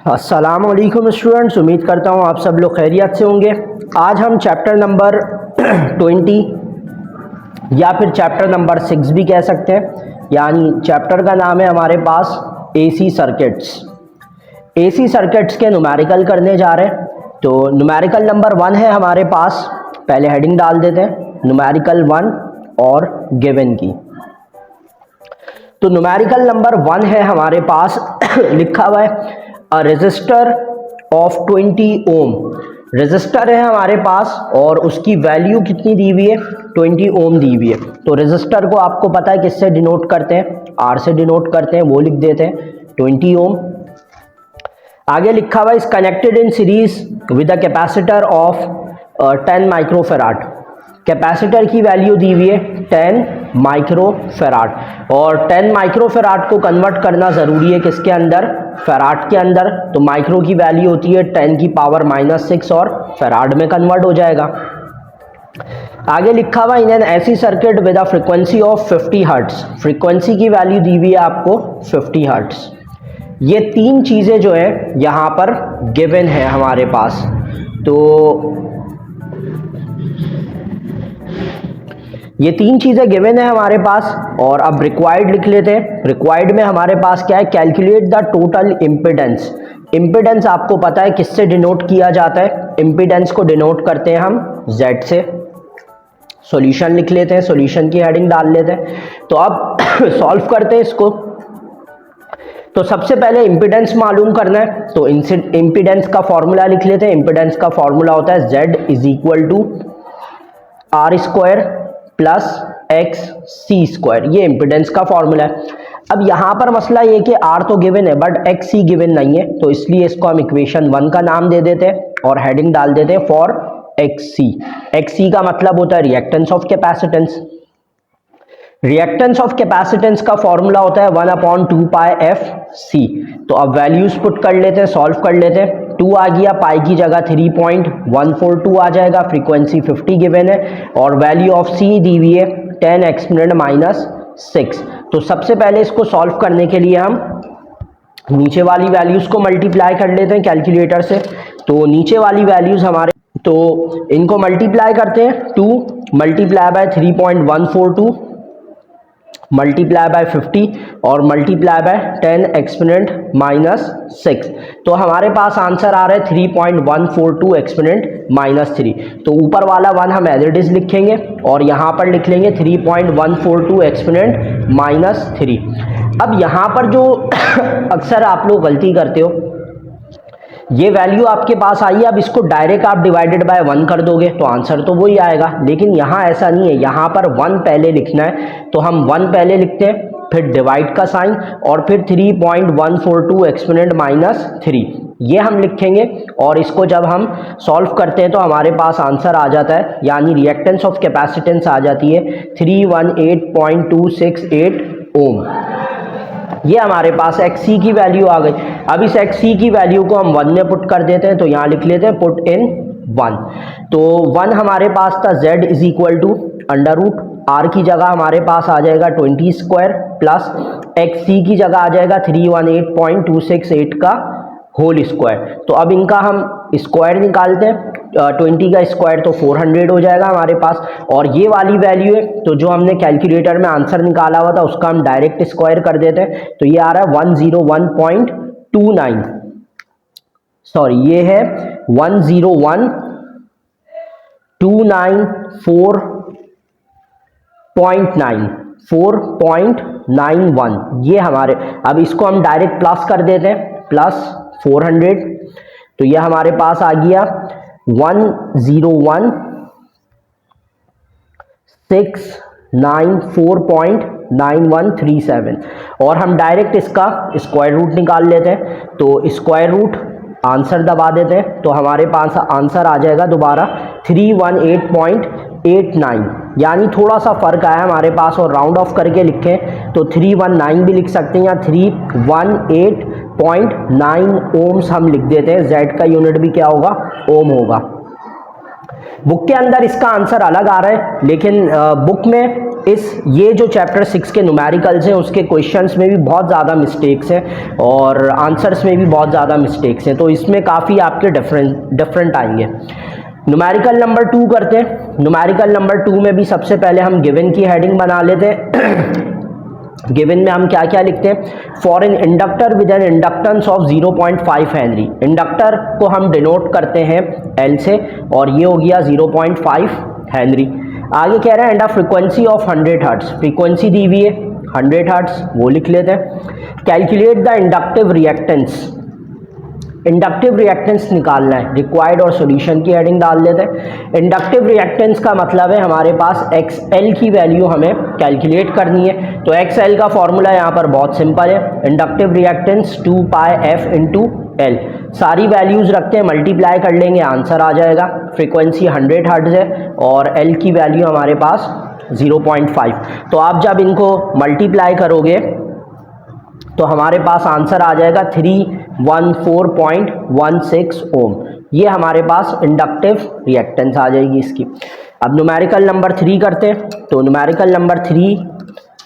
अस्सलामुअलैकुम स्टूडेंट्स, उम्मीद करता हूँ आप सब लोग खैरियत से होंगे। आज हम चैप्टर नंबर 20 या फिर चैप्टर नंबर 6 भी कह सकते हैं, यानी चैप्टर का नाम है हमारे पास एसी सर्किट्स। एसी सर्किट्स के न्यूमेरिकल करने जा रहे हैं। तो न्यूमेरिकल नंबर 1 है हमारे पास, पहले हेडिंग डाल देते हैं न्यूमेरिकल 1 और गिवन की। तो न्यूमेरिकल नंबर 1 है हमारे पास लिखा हुआ है अ रेजिस्टर ऑफ 20 ओम। रेजिस्टर है हमारे पास और उसकी वैल्यू कितनी दी हुई है, 20 ओम दी हुई है। तो रेजिस्टर को आपको पता है किससे डिनोट करते हैं, आर से डिनोट करते हैं, वो लिख देते हैं 20 ओम। आगे लिखा हुआ is connected in series with a capacitor of 10 microfarad. Capacitor की वैल्यू दी हुई है 10 माइक्रोफेराड, और 10 माइक्रोफेराड को कन्वर्ट करना ज़रूरी है किसके अंदर, फेराड के अंदर। तो माइक्रो की वैल्यू होती है 10 की पावर -6 और फेराड में कन्वर्ट हो जाएगा। आगे लिखा हुआ इन एन ऐसी circuit with a frequency of 50 hertz. Frequency की वैल्यू दी हुई है आपको 50 हर्ट्ज। ये तीन चीज़ें जो है यहाँ पर गिवन है हमारे पास। तो ये तीन चीज़ें गिवन है हमारे पास, और अब रिक्वायर्ड लिख लेते हैं। रिक्वायर्ड में हमारे पास क्या है, calculate the total impedance. Impedance आपको पता है किससे डिनोट किया जाता है, इम्पिडेंस को डिनोट करते हैं हम Z से। सॉल्यूशन लिख लेते हैं, सॉल्यूशन की हेडिंग डाल लेते हैं। तो अब सॉल्व करते हैं इसको। तो सबसे पहले इम्पिडेंस मालूम करना है, तो इम्पिडेंस का फॉर्मूला लिख लेते हैं। इम्पिडेंस का फॉर्मूला होता है Z = R² प्लस XC²। ये इम्पिडेंस का फॉर्मूला है। अब यहाँ पर मसला ये कि R तो गिवन है बट XC गिवन नहीं है, तो इसलिए इसको हम इक्वेशन 1 का नाम दे देते हैं और हेडिंग डाल देते हैं फॉर XC। XC का मतलब होता है reactance of capacitance. Reactance of capacitance का फॉर्मूला होता है 1/2πfc। तो अब वैल्यूज पुट कर लेते हैं, सॉल्व कर लेते हैं। 2 आ गया, पाई की जगह 3.142 आ जाएगा, फ्रीक्वेंसी 50 गिवन है और वैल्यू ऑफ c दी हुई है 10 एक्सपोनेंट -6। तो सबसे पहले इसको सॉल्व करने के लिए हम नीचे वाली वैल्यूज को मल्टीप्लाई कर लेते हैं कैलकुलेटर से। तो नीचे वाली वैल्यूज हमारे, तो इनको मल्टीप्लाई करते हैं। 2 मल्टीप्लाई बाय 3.142 मल्टीप्लाई बाय 50 और मल्टीप्लाई बाय 10 एक्सपोनेंट -6। तो हमारे पास आंसर आ रहा है 3.142 एक्सपोनेंट -3। तो ऊपर वाला 1 हम एज इट इज लिखेंगे और यहाँ पर लिख लेंगे 3.142 एक्सपोनेंट -3। अब यहाँ पर जो अक्सर आप लोग गलती करते हो, ये वैल्यू आपके पास आई है, अब इसको डायरेक्ट आप डिवाइडेड बाय 1 कर दोगे तो आंसर तो वही आएगा, लेकिन यहाँ ऐसा नहीं है। यहाँ पर 1 पहले लिखना है, तो हम 1 पहले लिखते हैं, फिर डिवाइड का साइन और फिर 3.142 एक्सपोनेंट -3 ये हम लिखेंगे। और इसको जब हम सॉल्व करते हैं तो हमारे पास आंसर आ जाता है, यानी रिएक्टेंस ऑफ कैपेसिटेंस आ जाती है 318.268 ओम। ये हमारे पास XC की वैल्यू आ गई। अब इस XC की वैल्यू को हम 1 में पुट कर देते हैं, तो यहाँ लिख लेते हैं पुट इन 1। तो 1 हमारे पास था Z = R की जगह हमारे पास आ जाएगा 20² प्लस XC की जगह आ जाएगा 318.268 का होल स्क्वायर। तो अब इनका हम स्क्वायर निकालते हैं, 20 का स्क्वायर तो 400 हो जाएगा हमारे पास, और ये वाली वैल्यू है तो जो हमने कैलकुलेटर में आंसर निकाला हुआ था उसका हम डायरेक्ट स्क्वायर कर देते हैं। तो ये आ रहा है 101.29, सॉरी ये है 101,294.91 ये हमारे। अब इसको हम डायरेक्ट प्लस कर देते हैं, प्लस 400, तो यह हमारे पास आ गया 101,694.9137, और हम डायरेक्ट इसका स्क्वायर रूट निकाल लेते हैं। तो स्क्वायर रूट आंसर दबा देते हैं, तो हमारे पास आंसर आ जाएगा दोबारा 318.89, यानी थोड़ा सा फर्क आया हमारे पास। और राउंड ऑफ करके लिखें तो 319 भी लिख सकते हैं या 318.9 ओम्स हम लिख देते हैं। Z का यूनिट भी क्या होगा, ओम होगा। बुक के अंदर इसका आंसर अलग आ रहा है, लेकिन बुक में ये जो चैप्टर 6 के न्यूमेरिकल्स हैं उसके क्वेश्चंस में भी बहुत ज़्यादा मिस्टेक्स हैं और आंसर्स में भी बहुत ज़्यादा मिस्टेक्स हैं, तो इसमें काफ़ी आपके डिफरेंट आएंगे। न्यूमेरिकल नंबर 2 करते हैं। न्यूमेरिकल नंबर 2 में भी सबसे पहले हम गिवन की हेडिंग बना लेते हैं। गिवन में हम क्या क्या लिखते हैं, for an inductor with an inductance of 0.5 henry. Inductor को हम डिनोट करते हैं एल से और ये हो गया 0.5 हेनरी। आगे कह रहे हैं and a frequency of 100 hertz, frequency दी हुई है 100 हर्ट्ज, वो लिख लेते हैं। Calculate the inductive reactance, inductive reactance निकालना है, रिक्वायर्ड और सॉल्यूशन की हेडिंग डाल देते हैं। इंडक्टिव रिएक्टेंस का मतलब है हमारे पास XL की वैल्यू हमें कैलकुलेट करनी है, तो XL का फॉर्मूला यहाँ पर बहुत सिंपल है, इंडक्टिव रिएक्टेंस 2 पाई f इंटू L। सारी वैल्यूज़ रखते हैं, मल्टीप्लाई कर लेंगे, आंसर आ जाएगा। फ्रीक्वेंसी 100 हर्ट्ज है और L की वैल्यू हमारे पास 0.5, तो आप जब इनको मल्टीप्लाई करोगे तो हमारे पास आंसर आ जाएगा 314.16 ओम। ये हमारे पास इंडक्टिव रिएक्टेंस आ जाएगी इसकी। अब न्यूमेरिकल नंबर 3 करते हैं, तो न्यूमेरिकल नंबर 3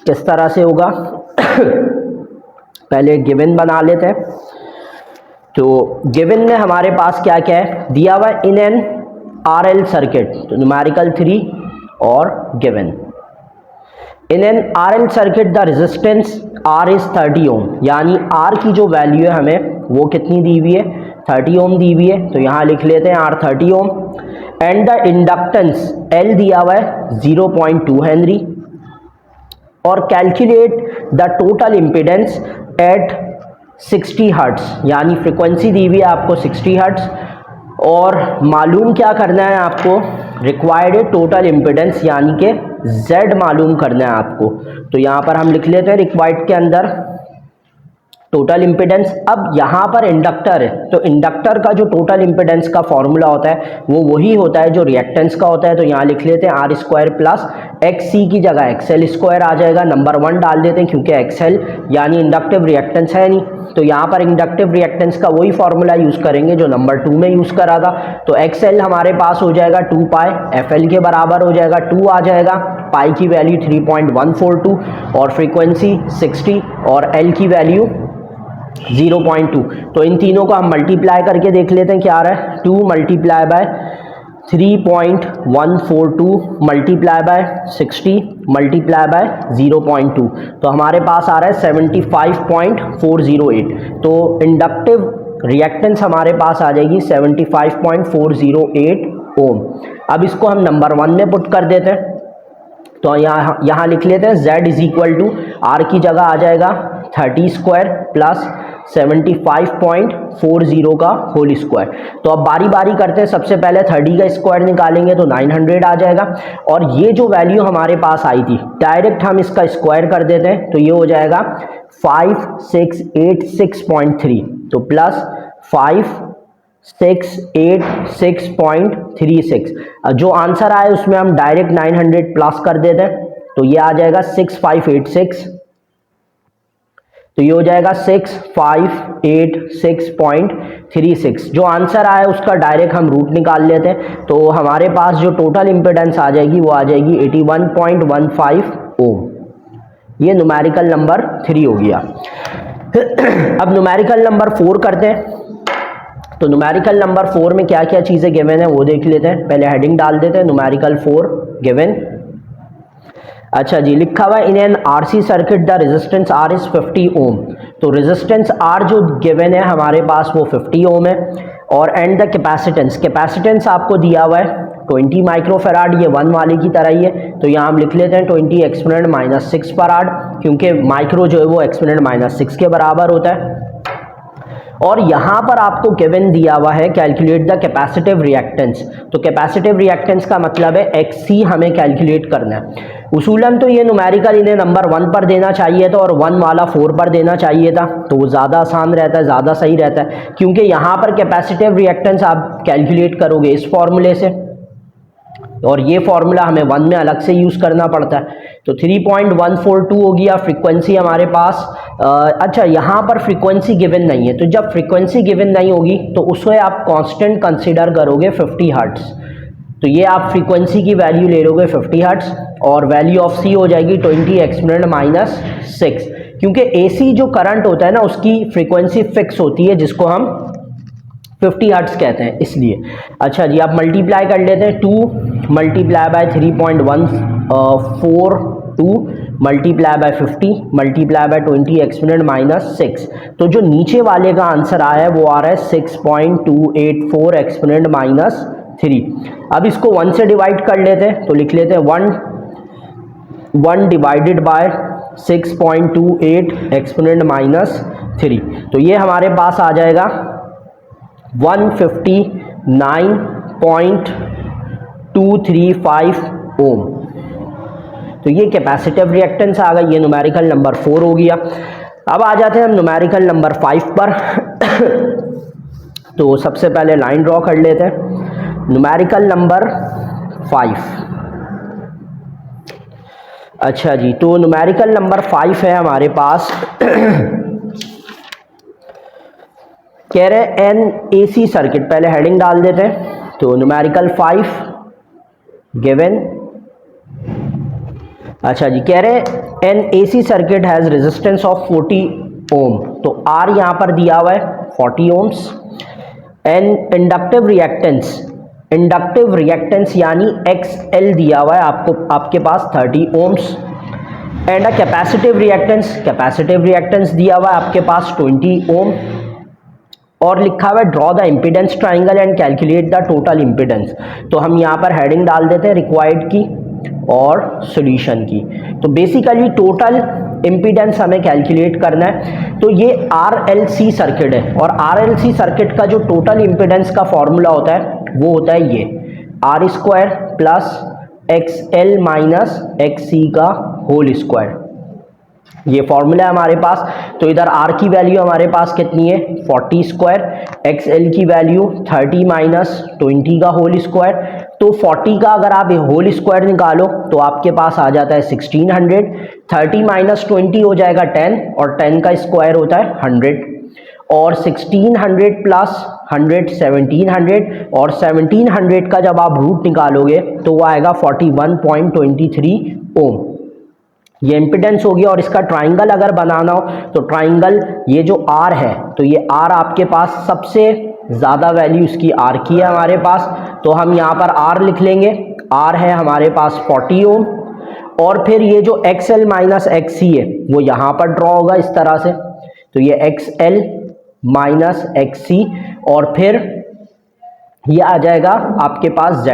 किस तरह से होगा पहले गिवन बना लेते हैं। तो गिवन में हमारे पास क्या क्या है दिया हुआ है, इन एन RL सर्किट, तो न्यूमेरिकल 3 और given. In an RL circuit the resistance R is 30 ओम, यानी R की जो वैल्यू है हमें वो कितनी दी हुई है 30 ओम दी हुई है, तो यहाँ लिख लेते हैं R 30 ohm. And the inductance L दिया हुआ है 0.2 हेनरी और calculate the total impedance at 60 hertz, यानी फ्रिक्वेंसी दी हुई है आपको 60 हर्ट्ज और मालूम क्या करना है आपको, रिक्वायर्ड टोटल इम्पिडेंस यानी कि Z मालूम करना है आपको। तो यहाँ पर हम लिख लेते हैं रिक्वायर्ड के अंदर टोटल इम्पिडेंस। अब यहाँ पर इंडक्टर है, तो इंडक्टर का जो टोटल इम्पिडेंस का फॉर्मूला होता है वो वही होता है जो रिएक्टेंस का होता है, तो यहाँ लिख लेते हैं R स्क्वायर प्लस XC की जगह XL स्क्वायर आ जाएगा, नंबर 1 डाल देते हैं क्योंकि XL यानी इंडक्टिव रिएक्टेंस है नहीं, तो यहाँ पर इंडक्टिव रिएक्टेंस का वही फॉर्मूला यूज़ करेंगे जो नंबर 2 में यूज़ करा था। तो XL हमारे पास हो जाएगा 2 पाई FL के बराबर हो जाएगा, 2 आ जाएगा, पाई की वैल्यू 3.142 और फ्रीक्वेंसी 60 और L की वैल्यू 0.2। तो इन तीनों को हम मल्टीप्लाई करके देख लेते हैं क्या आ रहा है, 2 multiply by 3.142 multiply by 60 multiply by 0.2, तो हमारे पास आ रहा है 75.408। तो इंडक्टिव रिएक्टेंस हमारे पास आ जाएगी 75.408 ओम। अब इसको हम नंबर 1 में पुट कर देते हैं, तो यहाँ लिख लेते हैं Z is equal to R की जगह आ जाएगा 30 स्क्वायर प्लस 75.40 का होल स्क्वायर। तो अब बारी बारी करते हैं, सबसे पहले 30 का स्क्वायर निकालेंगे तो 900 आ जाएगा और ये जो वैल्यू हमारे पास आई थी डायरेक्ट हम इसका स्क्वायर कर देते हैं, तो ये हो जाएगा 5686.3, तो प्लस 5686.36। जो आंसर आए उसमें हम डायरेक्ट 900 प्लस कर देते हैं, तो ये आ जाएगा 6586, तो ये हो जाएगा 6586.36। जो आंसर आया उसका डायरेक्ट हम रूट निकाल लेते हैं, तो हमारे पास जो टोटल इम्पिडेंस आ जाएगी वो आ जाएगी 81.15 ओम। ये न्यूमेरिकल नंबर 3 हो गया। अब न्यूमेरिकल नंबर 4 करते हैं, तो न्यूमेरिकल नंबर 4 में क्या क्या चीज़ें गिवन है वो देख लेते हैं। पहले हेडिंग डाल देते हैं न्यूमेरिकल 4 गिवन। अच्छा जी, लिखा हुआ है in an RC circuit the resistance R is 50 ओम, तो रेजिस्टेंस R जो गिवन है हमारे पास वो 50 ओम है। और एंड द कैपेसिटेंस, कैपेसिटेंस आपको दिया हुआ है 20 माइक्रोफेराड, ये 1 वाले की तरह ही है, तो यहाँ हम लिख लेते हैं 20 एक्सपोनेंट -6 फराड, क्योंकि माइक्रो जो है वो एक्सपोनेंट -6 के बराबर होता है। और यहाँ पर आपको गिवन दिया हुआ है कैलकुलेट द कैपेसिटिव रिएक्टेंस, तो कैपेसिटिव रिएक्टेंस का मतलब है XC हमें कैलकुलेट करना है। उसूलन तो ये न्यूमेरिकल इन्हें नंबर 1 पर देना चाहिए था और 1 वाला 4 पर देना चाहिए था, तो वो ज़्यादा आसान रहता है, ज़्यादा सही रहता है, क्योंकि यहाँ पर कैपेसिटिव रिएक्टेंस आप कैलकुलेट करोगे इस फॉर्मूले से और ये फॉर्मूला हमें 1 में अलग से यूज़ करना पड़ता है। तो 3.142 हो गया फ्रीक्वेंसी हमारे पास। अच्छा, यहाँ पर फ्रीक्वेंसी गिवन नहीं है, तो जब फ्रीक्वेंसी गिवन नहीं होगी तो उसको आप कांस्टेंट कंसीडर करोगे 50 हर्ट्ज। तो ये आप फ्रीक्वेंसी की वैल्यू ले लोगे 50 हर्ट्ज और वैल्यू ऑफ सी हो जाएगी 20 एक्सपोनेंट माइनस 6, क्योंकि एसी जो करंट होता है ना उसकी फ्रीक्वेंसी फिक्स होती है जिसको हम 50 हर्ट्ज कहते हैं, इसलिए। अच्छा जी, आप मल्टीप्लाई कर लेते हैं, 2 multiply by 3.142 multiply by 50 multiply by 20 exponent minus 6। तो जो नीचे वाले का आंसर आया है वो आ रहा है 6.284 एक्सपोनेंट माइनस 3। अब इसको 1 से डिवाइड कर लेते हैं, तो लिख लेते हैं 1 डिवाइडेड बाय 6.28 एक्सपोनेंट माइनस 3। तो ये हमारे पास आ जाएगा 159.235 ओम। तो ये कैपेसिटिव रिएक्टेंस आ गई, ये न्यूमेरिकल नंबर 4 हो गया। अब आ जाते हैं हम न्यूमेरिकल नंबर 5 पर। तो सबसे पहले लाइन ड्रॉ कर लेते हैं, न्यूमेरिकल नंबर 5। अच्छा जी, तो न्यूमेरिकल नंबर 5 है हमारे पास। कह रहे एन एसी सर्किट, पहले हेडिंग डाल देते हैं। तो न्यूमेरिकल 5 गिवन। अच्छा जी, कह रहे an AC circuit has resistance of 40 ohm. तो आर यहां पर दिया हुआ है 40 ओम्स। एन इंडक्टिव रिएक्टेंस यानी XL दिया हुआ है आपको, आपके पास 30 ohms. And a capacitive reactance दिया हुआ है आपके पास 20 ओम। और लिखा हुआ है draw the impedance triangle and calculate the total impedance. तो हम यहाँ पर हेडिंग डाल देते हैं रिक्वायर्ड की और सॉल्यूशन की। तो बेसिकली टोटल इम्पीडेंस हमें कैलकुलेट करना है। तो ये RLC सर्किट है और RLC सर्किट का जो टोटल इम्पीडेंस का फॉर्मूला होता है वो होता है ये R² plus XL minus XC का होल स्क्वायर। ये फॉर्मूला है हमारे पास। तो इधर R की वैल्यू हमारे पास कितनी है 40 स्क्वायर, XL की वैल्यू 30 माइनस 20 का होल स्क्वायर। तो 40 का अगर आप होल स्क्वायर निकालो तो आपके पास आ जाता है 1600। 30 माइनस 20 हो जाएगा 10 और 10 का स्क्वायर होता है 100। और 1600 प्लस 100 1700 और 1700 का जब आप रूट निकालोगे तो वो आएगा 41.23 ओम। ये इम्पीडेंस होगी। और इसका ट्राइंगल अगर बनाना हो तो ट्राइंगल ये जो R है तो ये R आपके पास सबसे ज़्यादा वैल्यू इसकी R की है हमारे पास। तो हम यहाँ पर R लिख लेंगे, R है हमारे पास 40 ओम। और फिर ये जो XL माइनस XC है वो यहाँ पर ड्रॉ होगा इस तरह से। तो ये XL माइनस XC और फिर ये आ जाएगा आपके पास Z।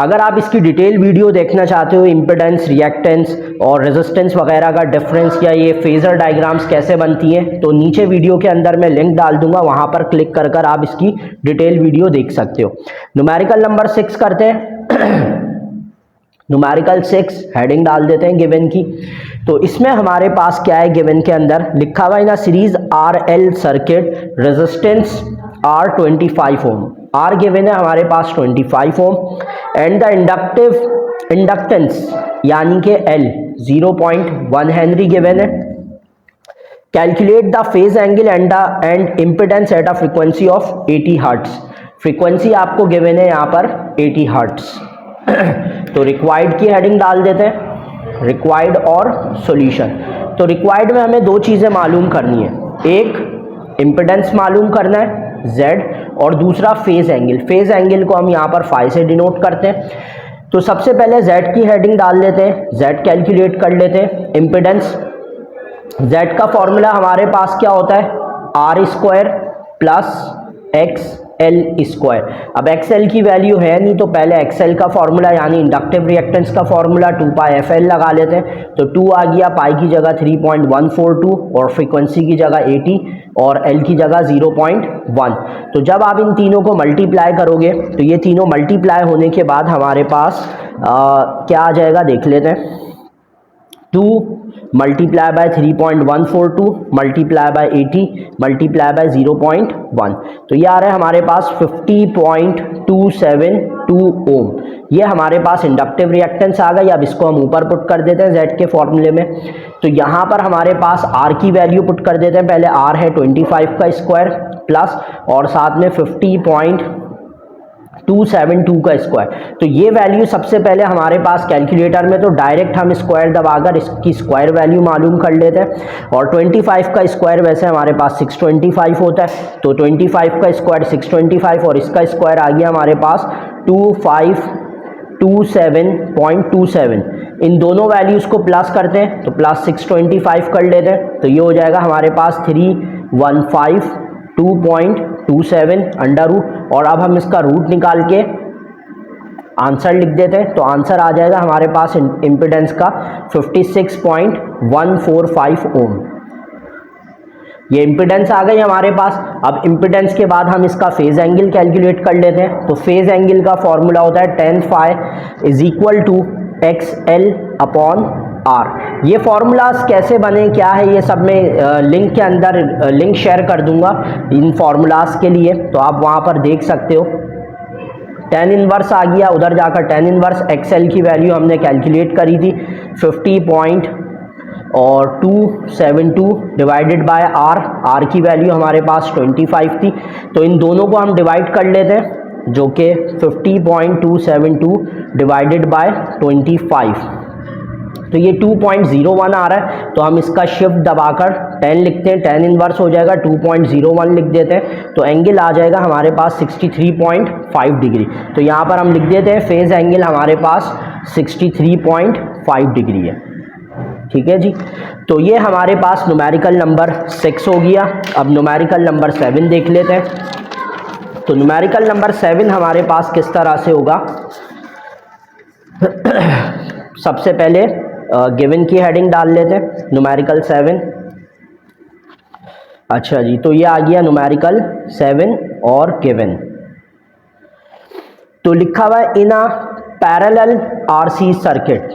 अगर आप इसकी डिटेल वीडियो देखना चाहते हो इम्पीडेंस, रिएक्टेंस और रेजिस्टेंस वगैरह का डिफरेंस या ये फेजर डायग्राम्स कैसे बनती हैं, तो नीचे वीडियो के अंदर मैं लिंक डाल दूंगा, वहां पर क्लिक कर कर आप इसकी डिटेल वीडियो देख सकते हो। न्यूमेरिकल नंबर 6 करते हैं। न्यूमेरिकल 6 हेडिंग डाल देते हैं गिवन की। तो इसमें हमारे पास क्या है, गिवन के अंदर लिखा हुआ है ना series RL circuit resistance R25 ओम। R गिवन है हमारे पास 25 ओम एंड द इंडक्टेंस यानी कि L 0.1 हेनरी गिवन है। Calculate the phase angle and impedance eight a frequency of 80 hertz. Frequency आपको गिवन है यहाँ पर 80 हर्ट्ज। तो रिक्वायर्ड की हेडिंग डाल देते हैं, रिक्वायर्ड और सॉल्यूशन। तो रिक्वायर्ड में हमें दो चीज़ें मालूम करनी है, एक इम्पीडेंस मालूम करना है Z और दूसरा फेज एंगल। फेज एंगल को हम यहाँ पर फाई से डिनोट करते हैं। तो सबसे पहले Z की हेडिंग डाल देते हैं, Z कैलकुलेट कर लेते हैं। इम्पीडेंस Z का फॉर्मूला हमारे पास क्या होता है R² प्लस XL स्क्वायर। अब XL की वैल्यू है नहीं तो पहले XL का फॉर्मूला यानी इंडक्टिव रिएक्टेंस का फॉर्मूला 2πfL लगा लेते हैं। तो 2 आ गया, पाई की जगह 3.142 और फ्रीक्वेंसी की जगह 80 और L की जगह 0.1। तो जब आप इन तीनों को मल्टीप्लाई करोगे तो ये तीनों मल्टीप्लाई होने के बाद हमारे पास क्या आ जाएगा देख लेते हैं। 2 multiply by 3.142 multiply by 80 multiply by 0.1। तो ये आ रहा है हमारे पास 50.272 ओम। ये हमारे पास इंडक्टिव रिएक्टेंस आ गई। अब इसको हम ऊपर पुट कर देते हैं Z के फॉर्मूले में। तो यहाँ पर हमारे पास R की वैल्यू पुट कर देते हैं। पहले R है 25 का स्क्वायर प्लस और साथ में 50.272 272 का स्क्वायर। तो ये वैल्यू सबसे पहले हमारे पास कैलकुलेटर में, तो डायरेक्ट हम स्क्वायर दबाकर इसकी स्क्वायर वैल्यू मालूम कर लेते हैं। और 25 का स्क्वायर वैसे हमारे पास 625 होता है, तो 25 का स्क्वायर 625 और इसका स्क्वायर आ गया हमारे पास 2527.27। इन दोनों वैल्यूज़ को प्लस करते हैं तो प्लस 625 कर लेते हैं, तो ये हो जाएगा हमारे पास 315.227 अंडर रूट। और अब हम इसका रूट निकाल के आंसर लिख देते हैं, तो आंसर आ जाएगा हमारे पास इम्पीडेंस का 56.145 ओम। ये इम्पीडेंस आ गई हमारे पास। अब इम्पीडेंस के बाद हम इसका फेज एंगल कैलकुलेट कर लेते हैं। तो फेज एंगल का फॉर्मूला होता है tan phi is equal to XL upon R। ये फॉर्मूलाज कैसे बने, क्या है, ये सब मैं लिंक के अंदर लिंक शेयर कर दूंगा इन फॉर्मूलाज के लिए, तो आप वहाँ पर देख सकते हो। tan इनवर्स आ गया, उधर जाकर tan इनवर्स XL की वैल्यू हमने कैलकुलेट करी थी 50.272 डिवाइडेड बाय R की वैल्यू हमारे पास 25 थी। तो इन दोनों को हम डिवाइड कर लेते हैं, जो कि 50.272 डिवाइडेड बाय 25, तो ये 2.01 आ रहा है। तो हम इसका शिफ्ट दबाकर 10 लिखते हैं, tan इनवर्स हो जाएगा 2.01 लिख देते हैं, तो एंगल आ जाएगा हमारे पास 63.5 डिग्री। तो यहाँ पर हम लिख देते हैं फेज एंगल हमारे पास 63.5 डिग्री है। ठीक है जी, तो ये हमारे पास न्यूमेरिकल नंबर 6 हो गया। अब न्यूमेरिकल नंबर 7 देख लेते हैं। तो न्यूमेरिकल नंबर 7 हमारे पास किस तरह से होगा। सबसे पहले गिवन की हेडिंग डाल लेते हैं, न्यूमेरिकल 7। अच्छा जी, तो ये आ गया न्यूमेरिकल 7 और गिवन। तो लिखा हुआ है इन अ पैरेलल RC सर्किट।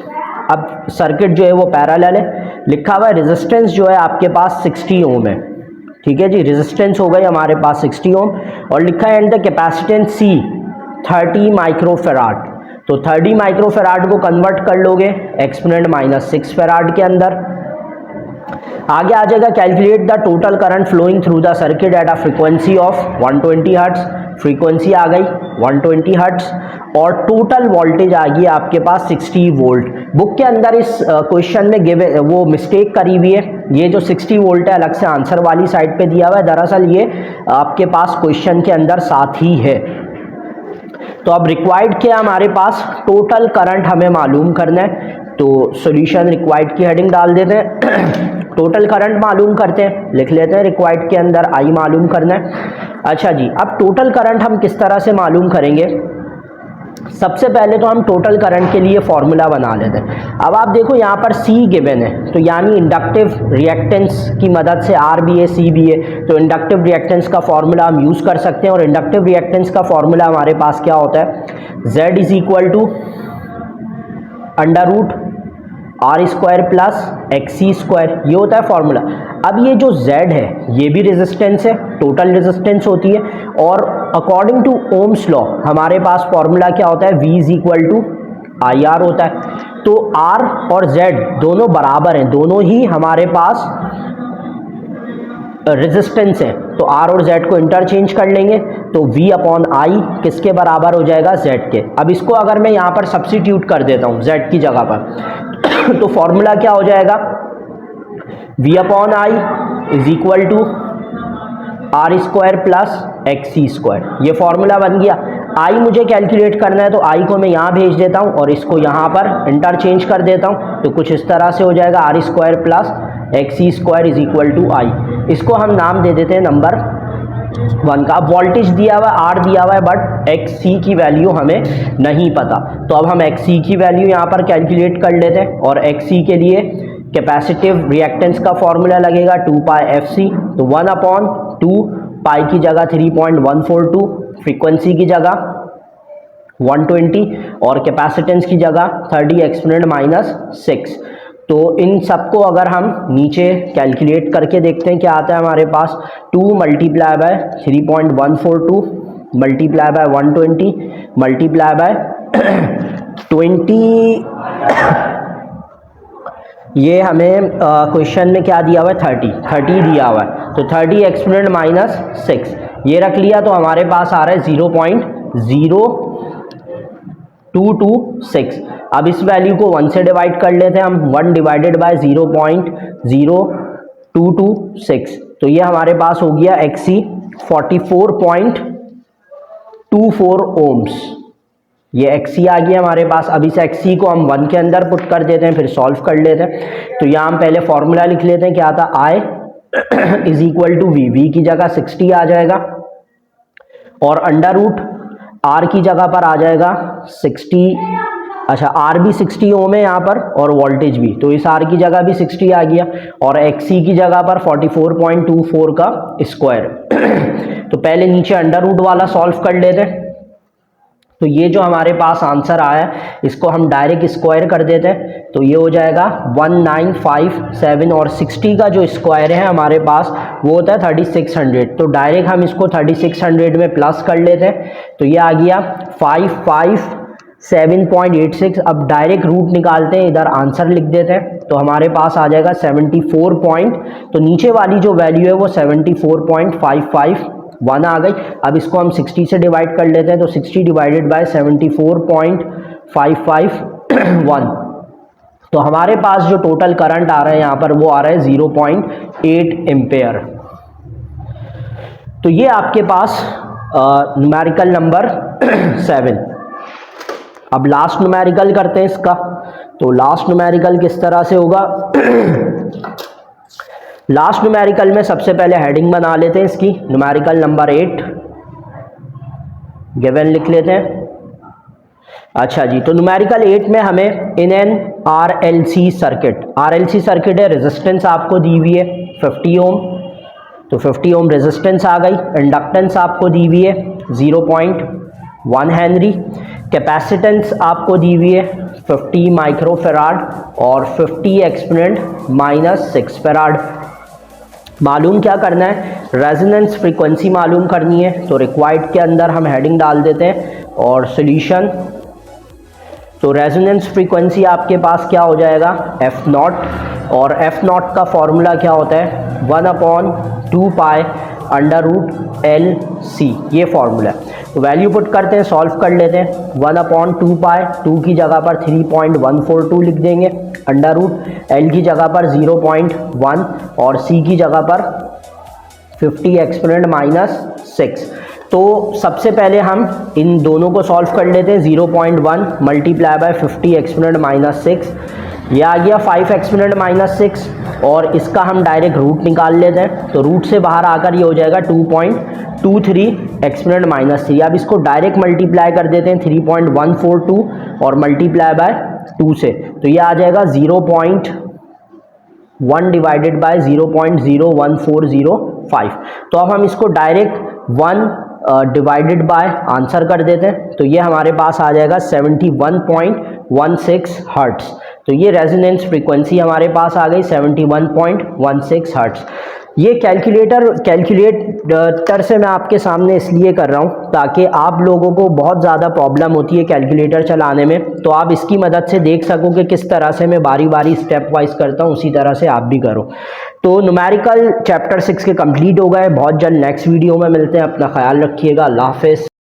अब सर्किट जो है वो पैरेलल है, लिखा हुआ है रेजिस्टेंस जो है आपके पास 60 ओम है। ठीक है जी, रेजिस्टेंस हो गई हमारे पास 60 ओम, और लिखा है and the capacitance C 30 microfarad. तो 30 माइक्रोफेराड को कन्वर्ट कर लोगे एक्सपोनेंट -6 फेराड के अंदर। आगे आ जाएगा calculate the total current flowing through the circuit at a frequency of 120 hertz. Frequency आ गई 120 हर्ट्ज, और टोटल वोल्टेज आ गई आपके पास 60 वोल्ट। बुक के अंदर इस क्वेश्चन में गिवे वो मिस्टेक करी हुई है, ये जो 60 वोल्ट है अलग से आंसर वाली साइड पे दिया हुआ है, दरअसल ये आपके पास क्वेश्चन के अंदर साथ ही है। तो अब रिक्वायर्ड क्या हमारे पास, टोटल करंट हमें मालूम करना है। तो सॉल्यूशन रिक्वायर्ड की हेडिंग डाल देते हैं। टोटल करंट मालूम करते हैं, लिख लेते हैं रिक्वायर्ड के अंदर I मालूम करना है। अच्छा जी, अब टोटल करंट हम किस तरह से मालूम करेंगे। सबसे पहले तो हम टोटल करंट के लिए फॉर्मूला बना लेते हैं। अब आप देखो यहाँ पर C गिवन है, तो यानी इंडक्टिव रिएक्टेंस की मदद से R भी है C भी है, तो इंडक्टिव रिएक्टेंस का फॉर्मूला हम यूज़ कर सकते हैं। और इंडक्टिव रिएक्टेंस का फॉर्मूला हमारे पास क्या होता है, Z is equal to under root R square plus XC square, ये होता है फॉर्मूला। अब ये जो Z है ये भी रेजिस्टेंस है, टोटल रेजिस्टेंस होती है, और अकॉर्डिंग टू ओम्स लॉ हमारे पास फॉर्मूला क्या होता है, V is equal to IR होता है। तो R और Z दोनों बराबर हैं, दोनों ही हमारे पास रेजिस्टेंस है, तो R और Z को इंटरचेंज कर लेंगे, तो V अपॉन I किसके बराबर हो जाएगा, Z के। अब इसको अगर मैं यहाँ पर सब्स्टिट्यूट कर देता हूँ Z की जगह पर, तो फॉर्मूला क्या हो जाएगा, V upon I is equal to R square plus XC square, ये फॉर्मूला बन गया। I मुझे कैलकुलेट करना है, तो I को मैं यहाँ भेज देता हूँ और इसको यहाँ पर इंटरचेंज कर देता हूँ, तो कुछ इस तरह से हो जाएगा R square plus XC square is equal to I। इसको हम नाम दे देते हैं नंबर 1 का। वोल्टेज दिया हुआ है, R दिया हुआ है, बट XC की वैल्यू हमें नहीं पता, तो अब हम XC की वैल्यू यहाँ पर कैलकुलेट कर लेते हैं। और XC के लिए कैपेसिटिव रिएक्टेंस का फॉर्मूला लगेगा 2πfc, तो 1/2 पाई की जगह 3.142, फ्रीक्वेंसी की जगह 120 और कैपेसिटेंस की जगह 30 एक्सपोनेंट -6। तो इन सबको अगर हम नीचे कैलकुलेट करके देखते हैं क्या आता है हमारे पास, 2 multiply by 3.142 multiply by 120 multiply by 20, ये हमें क्वेश्चन में क्या दिया हुआ है, 30 दिया हुआ है, तो 30 एक्सपोनेंट -6 ये रख लिया, तो हमारे पास आ रहा है 0.0226। अब इस वैल्यू को 1 से डिवाइड कर लेते हैं हम, 1 डिवाइडेड बाय 0.0226, तो ये हमारे पास हो गया XC 44.24 ओम्स। ये XC आ गया हमारे पास। अब इस XC को हम 1 के अंदर पुट कर देते हैं, फिर सॉल्व कर लेते हैं। तो यहाँ हम पहले फॉर्मूला लिख लेते हैं, क्या आता I is equal to V की जगह 60 आ जाएगा, और अंडर रूट R की जगह पर आ जाएगा 60, अच्छा R भी 60 ओम है यहाँ पर, और वोल्टेज भी, तो इस R की जगह भी 60 आ गया, और XC की जगह पर 44.24 का स्क्वायर। तो पहले नीचे अंडर रूट वाला सॉल्व कर लेते हैं। तो ये जो हमारे पास आंसर आया इसको हम डायरेक्ट स्क्वायर कर देते हैं, तो ये हो जाएगा 1957, और 60 का जो स्क्वायर है हमारे पास वो होता है 3600, तो डायरेक्ट हम इसको 3600 में प्लस कर लेते हैं, तो ये आ गया 557.86। अब डायरेक्ट रूट निकालते हैं, इधर आंसर लिख देते हैं, तो हमारे पास आ जाएगा 74 तो नीचे वाली जो वैल्यू है वो 74.551 आ गई। अब इसको हम 60 से डिवाइड कर लेते हैं, तो 60 डिवाइडेड बाय 74.551, तो हमारे पास जो टोटल करंट आ रहा है यहाँ पर वो आ रहा है 0.8 एम्पेयर। तो ये आपके पास न्यूमेरिकल नंबर 7। अब लास्ट न्यूमेरिकल करते हैं इसका। तो लास्ट न्यूमेरिकल किस तरह से होगा? लास्ट न्यूमेरिकल में सबसे पहले हेडिंग बना लेते हैं इसकी, न्यूमेरिकल नंबर 8 गिवन लिख लेते हैं। अच्छा जी, तो न्यूमेरिकल 8 में हमें in an RLC circuit, RLC circuit है, रेजिस्टेंस आपको दी हुई है 50 ओम, तो 50 ओम रेजिस्टेंस आ गई। इंडक्टेंस आपको दी हुई है 0.1 हेनरी, कैपेसिटेंस आपको दी हुई है 50 माइक्रोफेराड और 50 एक्सपोनेंट -6 फेराड। मालूम क्या करना है? रेजोनेंस फ्रीक्वेंसी मालूम करनी है, तो रिक्वायर्ड के अंदर हम हेडिंग डाल देते हैं और सॉल्यूशन। तो रेजोनेंस फ्रीक्वेंसी आपके पास क्या हो जाएगा? F0, और F0 का फॉर्मूला क्या होता है? 1/2 पाई √LC, ये फॉर्मूला है। तो वैल्यू पुट करते हैं, सॉल्व कर लेते हैं। 1/2 पाई, 2 की जगह पर 3.142 लिख देंगे, √L की जगह पर 0.1 और C की जगह पर 50 एक्सपोनेंट -6। तो सबसे पहले हम इन दोनों को सॉल्व कर लेते हैं। 0.1 मल्टीप्लाई बाय 50 एक्सपोनेंट -6, ये आ गया 5 एक्सपोनेंट -6, और इसका हम डायरेक्ट रूट निकाल लेते हैं। तो रूट से बाहर आकर ये हो जाएगा 2.23 एक्सपोनेंट -3। अब इसको डायरेक्ट मल्टीप्लाई कर देते हैं 3.142 और मल्टीप्लाई बाय 2 से, तो ये आ जाएगा 0.1 डिवाइडेड बाय 0.01405। तो अब हम इसको डायरेक्ट 1 डिवाइडेड बाय आंसर कर देते हैं, तो ये हमारे पास आ जाएगा 71.16 हर्ट्स। तो ये रेजोनेंस फ्रीक्वेंसी हमारे पास आ गई 71.16 हर्ट्स। ये कैलकुलेटर से मैं आपके सामने इसलिए कर रहा हूँ ताकि आप लोगों को बहुत ज़्यादा प्रॉब्लम होती है कैलकुलेटर चलाने में, तो आप इसकी मदद से देख सको कि किस तरह से मैं बारी बारी स्टेप वाइज करता हूँ, उसी तरह से आप भी करो। तो न्यूमेरिकल चैप्टर 6 के कंप्लीट हो गए। बहुत जल्द नेक्स्ट वीडियो में मिलते हैं। अपना ख्याल रखिएगा। अल्लाह हाफिज़।